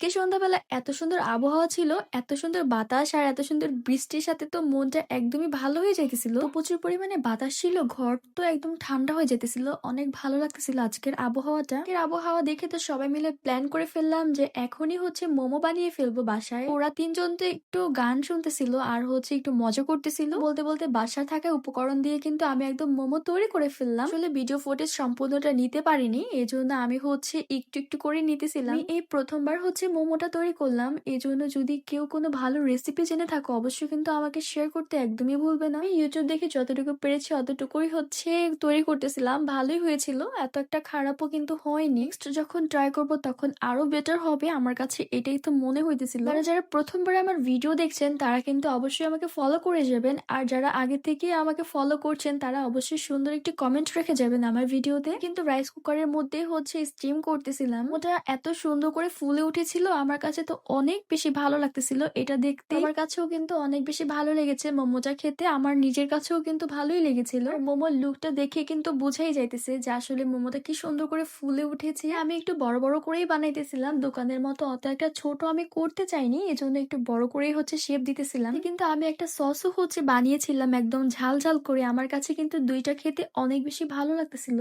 আজকে সন্ধ্যাবেলা এত সুন্দর আবহাওয়া ছিল, এত সুন্দর বাতাস আর এত সুন্দর বৃষ্টির সাথে তো মনটা একদমই ভালো হয়ে যাইতেছিল। তো প্রচুর পরিমাণে বাতাস ছিল, ঘর তো একদম ঠান্ডা হয়ে যেতেছিল, অনেক ভালো লাগতেছিল আজকের আবহাওয়াটা। আজকের আবহাওয়া দেখে তো সবাই মিলে প্ল্যান করে ফেললাম যে এখনই হচ্ছে মোমো বানিয়ে ফেলবো বাসায়। ওরা তিনজন তো একটু গান শুনতেছিল আর হচ্ছে একটু মজা করতেছিল। বলতে বলতে বাসায় থাকা উপকরণ দিয়ে কিন্তু আমি একদম মোমো তৈরি করে ফেললাম। আসলে ভিডিও ফুটেজ সম্পূর্ণটা নিতে পারিনি, এই জন্য আমি হচ্ছে একটু একটু করে নিতেছিলাম। আমি এই প্রথমবার হচ্ছে মোমোটা তৈরি করলাম, এই জন্য যদি কেউ কোনো ভালো রেসিপি জেনে থাকো অবশ্যই কিন্তু আমাকে শেয়ার করতে একদমই ভুলবে না। আমি ইউটিউব দেখে যতটুকু পেরেছি অতটুকুই হচ্ছে তৈরি করতেছিলাম, ভালোই হয়েছিল, এত একটা খারাপও কিন্তু হয়নি। নেক্সট যখন ট্রাই করব তখন আরো বেটার হবে, আমার কাছে এটাই তো মনে হইতেছিল। যারা যারা প্রথমবার আমার ভিডিও দেখছেন তারা কিন্তু অবশ্যই আমাকে ফলো করে যাবেন, আর যারা আগে থেকে আমাকে ফলো করছেন তারা অবশ্যই সুন্দর একটি কমেন্ট রেখে যাবেন আমার ভিডিওতে। কিন্তু রাইস কুকারের মধ্যে হচ্ছে স্টিম করতেছিলাম, ওটা এত সুন্দর করে ফুলে উঠেছিল, আমার কাছে তো অনেক বেশি ভালো লাগতেছিল এটা দেখতে। আমার কাছেও কিন্তু অনেক বেশি ভালো লেগেছে মোমোটা খেতে, আমার নিজের কাছেও কিন্তু ভালোই লেগেছিল। আর মোমোর লুকটা দেখে কিন্তু বোঝাই যাইতেছে যে আসলে মোমোটা কি সুন্দর করে ফুলে উঠেছে। আমি একটু বড় বড় করেই বানাইতেছিলাম, দোকানের মতো অত একটা ছোট আমি করতে চাইনি, এজন্য একটু বড় করেই হচ্ছে শেপ দিতেছিলাম। কিন্তু আমি একটা সসও হচ্ছে বানিয়েছিলাম একদম ঝাল ঝাল করে, আমার কাছে কিন্তু দুইটা খেতে অনেক বেশি ভালো লাগতেছিল।